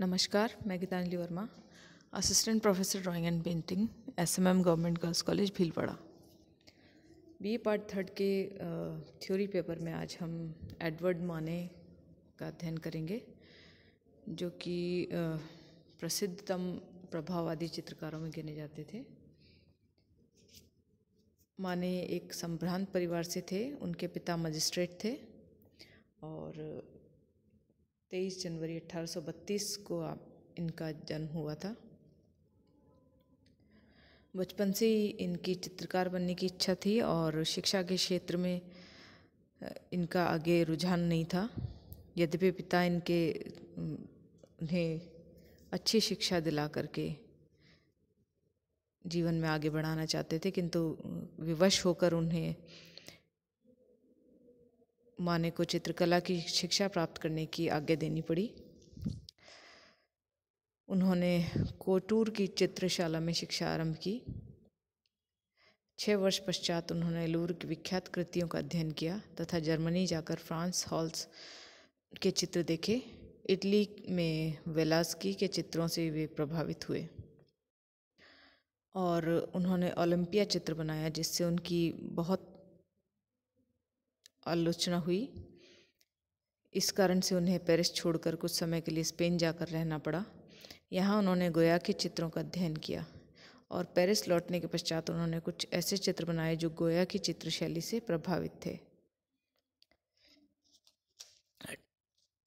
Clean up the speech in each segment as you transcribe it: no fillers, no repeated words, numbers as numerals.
नमस्कार, मैं Geetanjali Verma, assistant professor drawing and painting, SMM government girls college Bhilwara. BA part third के theory paper में आज हम एडवर्ड माने का अध्ययन करेंगे, जो कि प्रसिद्धतम प्रभाववादी चित्रकारों में गिने जाते थे। माने एक संभ्रांत परिवार से थे। उनके पिता मजिस्ट्रेट थे और 23 जनवरी 1832 को इनका जन्म हुआ था। बचपन से ही इनकी चित्रकार बनने की इच्छा थी और शिक्षा के क्षेत्र में इनका आगे रुझान नहीं था। यद्यपि पिता इनके उन्हें अच्छी शिक्षा दिला करके जीवन में आगे बढ़ाना चाहते थे, किंतु विवश होकर उन्हें माने को चित्रकला की शिक्षा प्राप्त करने की आज्ञा देनी पड़ी। उन्होंने कोटूर की चित्रशाला में शिक्षा आरंभ की। 6 वर्ष पश्चात उन्होंने लूर की विख्यात कृतियों का अध्ययन किया तथा जर्मनी जाकर फ्रांस हॉल्स के चित्र देखे। इटली में वेलास्की के चित्रों से वे प्रभावित हुए और उन्होंने ओलंपिया चित्र बनाया, जिससे उनकी बहुत आलोचना हुई। इस कारण से उन्हें पेरिस छोड़कर कुछ समय के लिए स्पेन जाकर रहना पड़ा। यहाँ उन्होंने गोया के चित्रों का अध्ययन किया और पेरिस लौटने के पश्चात उन्होंने कुछ ऐसे चित्र बनाए जो गोया की चित्रशैली से प्रभावित थे।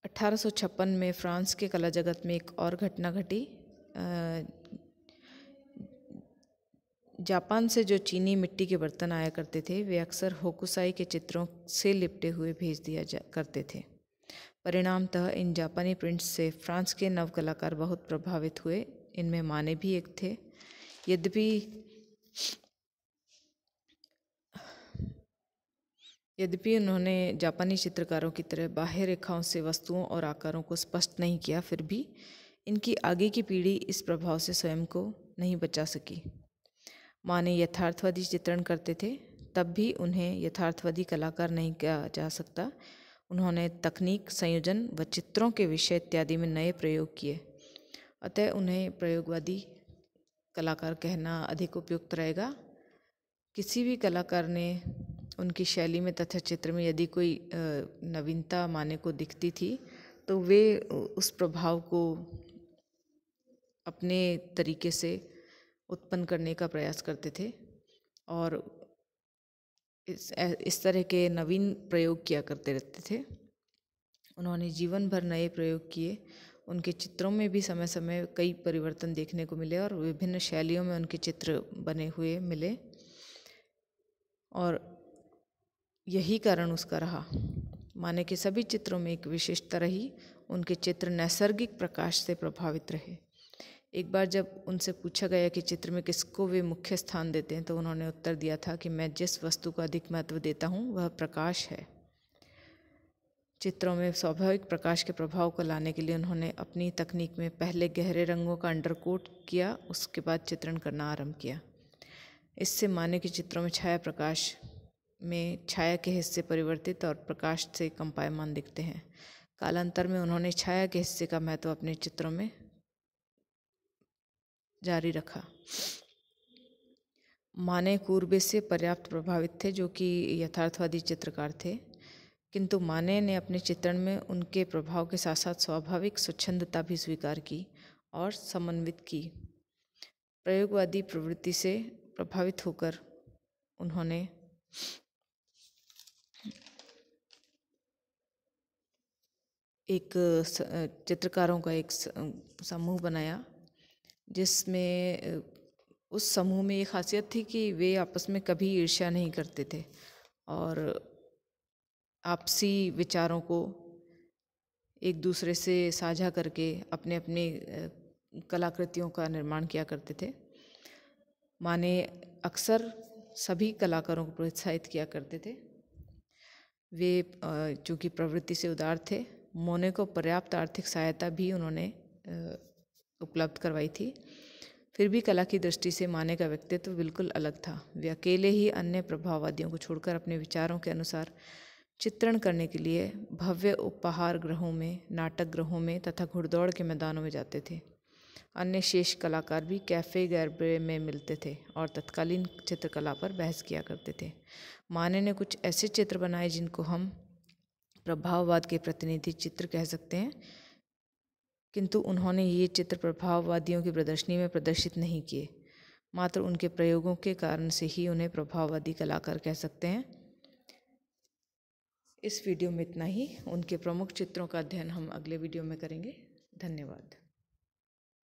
1856 में फ्रांस के कला जगत में एक और घटना घटी। जापान से जो चीनी मिट्टी के बर्तन आया करते थे, वे अक्सर होकुसाई के चित्रों से लिपटे हुए भेज दिया करते थे। परिणामतः इन जापानी प्रिंट्स से फ्रांस के नव कलाकार बहुत प्रभावित हुए। इनमें माने भी एक थे। यद्यपि उन्होंने जापानी चित्रकारों की तरह बाह्य रेखाओं से वस्तुओं और आकारों को स्पष्ट नहीं किया, फिर भी इनकी आगे की पीढ़ी इस प्रभाव से स्वयं को नहीं बचा सकी। माने यथार्थवादी चित्रण करते थे, तब भी उन्हें यथार्थवादी कलाकार नहीं कहा जा सकता। उन्होंने तकनीक, संयोजन व चित्रों के विषय इत्यादि में नए प्रयोग किए, अतः उन्हें प्रयोगवादी कलाकार कहना अधिक उपयुक्त रहेगा। किसी भी कलाकार ने उनकी शैली में तथा चित्र में यदि कोई नवीनता माने को दिखती थी, तो वे उस प्रभाव को अपने तरीके से उत्पन्न करने का प्रयास करते थे और इस तरह के नवीन प्रयोग किया करते रहते थे। उन्होंने जीवन भर नए प्रयोग किए। उनके चित्रों में भी समय समय कई परिवर्तन देखने को मिले और विभिन्न शैलियों में उनके चित्र बने हुए मिले और यही कारण उसका रहा। माने के सभी चित्रों में एक विशेषता रही, उनके चित्र नैसर्गिक प्रकाश से प्रभावित रहे। एक बार जब उनसे पूछा गया कि चित्र में किसको वे मुख्य स्थान देते हैं, तो उन्होंने उत्तर दिया था कि मैं जिस वस्तु को अधिक महत्व देता हूँ वह प्रकाश है। चित्रों में स्वाभाविक प्रकाश के प्रभाव को लाने के लिए उन्होंने अपनी तकनीक में पहले गहरे रंगों का अंडरकोट किया, उसके बाद चित्रण करना आरंभ किया। इससे माने के चित्रों में छाया प्रकाश में छाया के हिस्से परिवर्तित और प्रकाश से कंपायमान दिखते हैं। कालांतर में उन्होंने छाया के हिस्से का महत्व अपने चित्रों में जारी रखा। माने कूर्बे से पर्याप्त प्रभावित थे, जो कि यथार्थवादी चित्रकार थे, किंतु माने ने अपने चित्रण में उनके प्रभाव के साथ साथ स्वाभाविक स्वच्छंदता भी स्वीकार की और समन्वित की। प्रयोगवादी प्रवृत्ति से प्रभावित होकर उन्होंने एक चित्रकारों का एक समूह बनाया, जिसमें उस समूह में एक खासियत थी कि वे आपस में कभी ईर्ष्या नहीं करते थे और आपसी विचारों को एक दूसरे से साझा करके अपने अपने कलाकृतियों का निर्माण किया करते थे। माने अक्सर सभी कलाकारों को प्रोत्साहित किया करते थे। वे चूँकि प्रवृत्ति से उदार थे, मोने को पर्याप्त आर्थिक सहायता भी उन्होंने उपलब्ध करवाई थी। फिर भी कला की दृष्टि से माने का व्यक्तित्व बिल्कुल अलग था। वे अकेले ही अन्य प्रभाववादियों को छोड़कर अपने विचारों के अनुसार चित्रण करने के लिए भव्य उपहार गृहों में, नाटक गृहों में तथा घुड़दौड़ के मैदानों में जाते थे। अन्य शेष कलाकार भी कैफ़े गैरबे में मिलते थे और तत्कालीन चित्रकला पर बहस किया करते थे। माने ने कुछ ऐसे चित्र बनाए जिनको हम प्रभाववाद के प्रतिनिधि चित्र कह सकते हैं, किंतु उन्होंने ये चित्र प्रभाववादियों की प्रदर्शनी में प्रदर्शित नहीं किए, मात्र उनके प्रयोगों के कारण से ही उन्हें प्रभाववादी कलाकार कह सकते हैं। इस वीडियो में इतना ही। उनके प्रमुख चित्रों का अध्ययन हम अगले वीडियो में करेंगे। धन्यवाद।